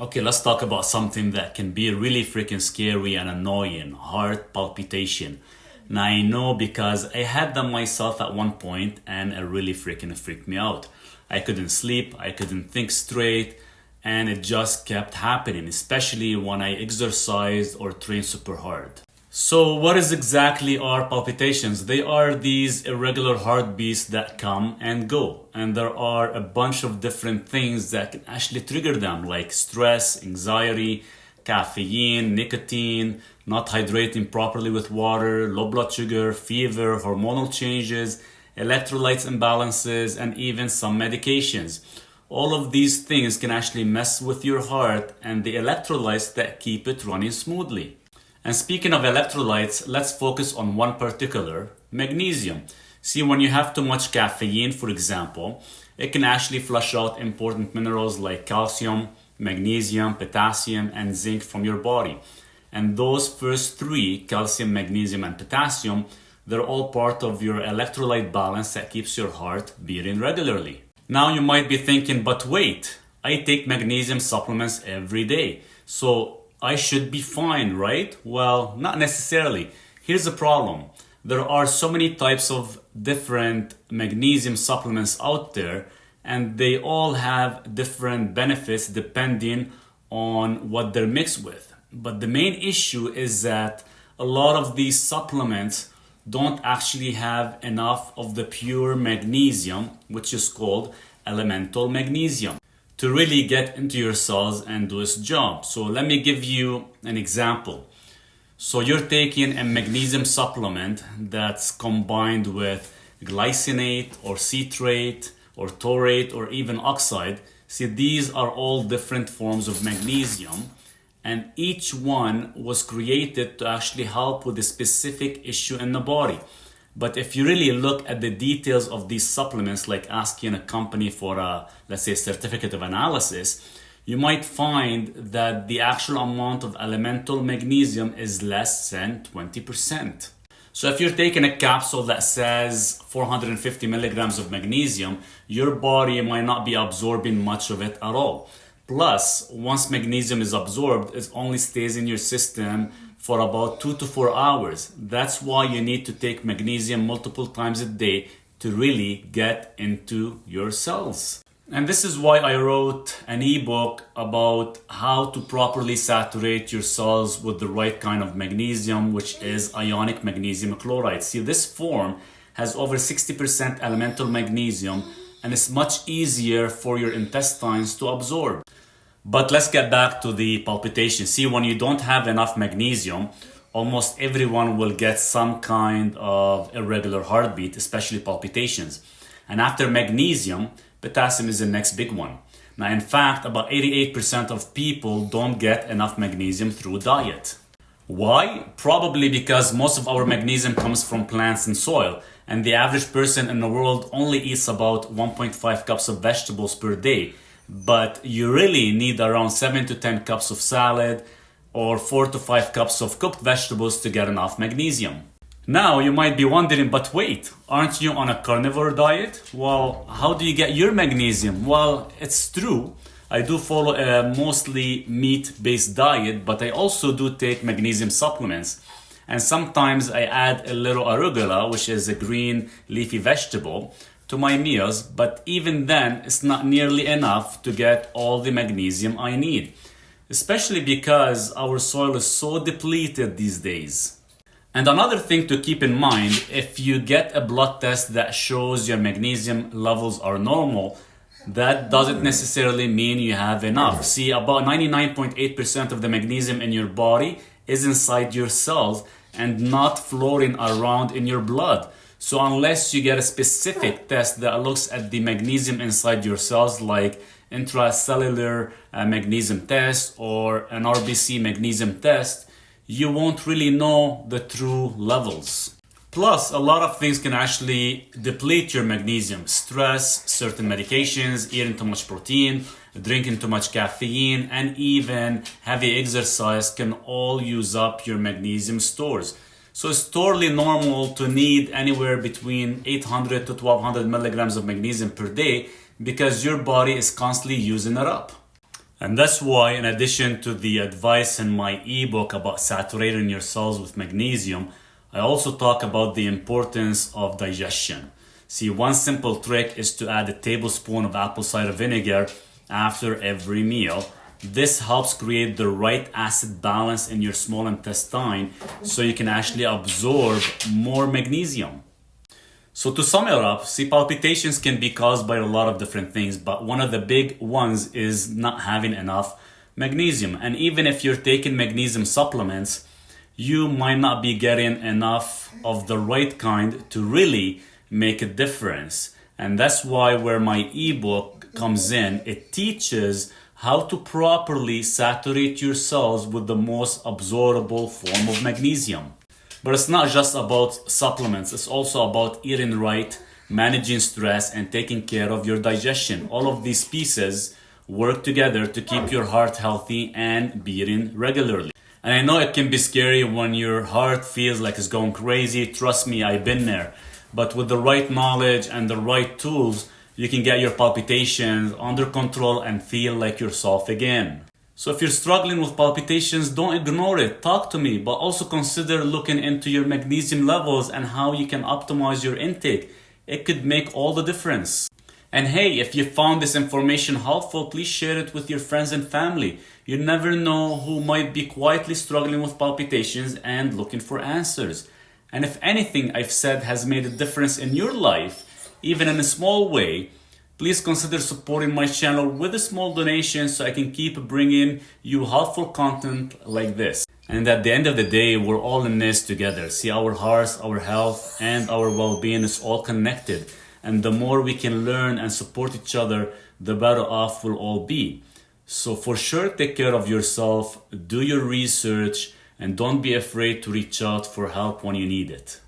Okay, let's talk about something that can be really freaking scary and annoying, heart palpitation. Now I know because I had them myself at one point and it really freaking freaked me out. I couldn't sleep, I couldn't think straight, and it just kept happening, especially when I exercised or trained super hard. So what is exactly are palpitations? They are these irregular heartbeats that come and go. And there are a bunch of different things that can actually trigger them, like stress, anxiety, caffeine, nicotine, not hydrating properly with water, low blood sugar, fever, hormonal changes, electrolytes imbalances, and even some medications. All of these things can actually mess with your heart and the electrolytes that keep it running smoothly. And speaking of electrolytes, let's focus on one particular, magnesium. See, when you have too much caffeine, for example, it can actually flush out important minerals like calcium, magnesium, potassium, and zinc from your body. And those first three, calcium, magnesium, and potassium, they're all part of your electrolyte balance that keeps your heart beating regularly. Now you might be thinking, but wait, I take magnesium supplements every day. So I should be fine, right? Well, not necessarily. Here's the problem. There are so many types of different magnesium supplements out there, and they all have different benefits depending on what they're mixed with. But the main issue is that a lot of these supplements don't actually have enough of the pure magnesium, which is called elemental magnesium, to really get into your cells and do its job. So let me give you an example. So you're taking a magnesium supplement that's combined with glycinate or citrate or taurate or even oxide. See, these are all different forms of magnesium, and each one was created to actually help with a specific issue in the body. But if you really look at the details of these supplements, like asking a company for a, let's say, certificate of analysis, you might find that the actual amount of elemental magnesium is less than 20%. So if you're taking a capsule that says 450 milligrams of magnesium, your body might not be absorbing much of it at all. Plus, once magnesium is absorbed, it only stays in your system for about 2 to 4 hours. That's why you need to take magnesium multiple times a day to really get into your cells. And this is why I wrote an ebook about how to properly saturate your cells with the right kind of magnesium, which is ionic magnesium chloride. See, this form has over 60% elemental magnesium, and it's much easier for your intestines to absorb. But let's get back to the palpitation. See, when you don't have enough magnesium, almost everyone will get some kind of irregular heartbeat, especially palpitations. And after magnesium, potassium is the next big one. Now, in fact, about 88% of people don't get enough magnesium through diet. Why? Probably because most of our magnesium comes from plants and soil, and the average person in the world only eats about 1.5 cups of vegetables per day. But you really need around 7 to 10 cups of salad or 4 to 5 cups of cooked vegetables to get enough magnesium. Now you might be wondering, but wait, aren't you on a carnivore diet? Well, how do you get your magnesium? Well, it's true. I do follow a mostly meat-based diet, but I also do take magnesium supplements. And sometimes I add a little arugula, which is a green leafy vegetable, to my meals, but even then it's not nearly enough to get all the magnesium I need, especially because our soil is so depleted these days. And another thing to keep in mind, if you get a blood test that shows your magnesium levels are normal, that doesn't necessarily mean you have enough. See, about 99.8% of the magnesium in your body is inside your cells and not floating around in your blood. So unless you get a specific test that looks at the magnesium inside your cells, like intracellular magnesium test or an RBC magnesium test, you won't really know the true levels. Plus, a lot of things can actually deplete your magnesium. Stress, certain medications, eating too much protein, drinking too much caffeine, and even heavy exercise can all use up your magnesium stores. So it's totally normal to need anywhere between 800 to 1200 milligrams of magnesium per day because your body is constantly using it up. And that's why, in addition to the advice in my ebook about saturating your cells with magnesium, I also talk about the importance of digestion. See, one simple trick is to add a tablespoon of apple cider vinegar after every meal. This helps create the right acid balance in your small intestine so you can actually absorb more magnesium. So to sum it up, see, palpitations can be caused by a lot of different things, but one of the big ones is not having enough magnesium. And even if you're taking magnesium supplements, you might not be getting enough of the right kind to really make a difference. And that's why where my ebook comes in, it teaches how to properly saturate your cells with the most absorbable form of magnesium. But it's not just about supplements, it's also about eating right, managing stress, and taking care of your digestion. All of these pieces work together to keep your heart healthy and beating regularly. And I know it can be scary when your heart feels like it's going crazy. Trust me, I've been there. But with the right knowledge and the right tools, you can get your palpitations under control and feel like yourself again. So if you're struggling with palpitations, don't ignore it. Talk to me, but also consider looking into your magnesium levels and how you can optimize your intake. It could make all the difference. And hey, if you found this information helpful, please share it with your friends and family. You never know who might be quietly struggling with palpitations and looking for answers. And if anything I've said has made a difference in your life, even in a small way, please consider supporting my channel with a small donation so I can keep bringing you helpful content like this. And at the end of the day, we're all in this together. See, our hearts, our health, and our well-being is all connected. And the more we can learn and support each other, the better off we'll all be. So for sure, take care of yourself, do your research, and don't be afraid to reach out for help when you need it.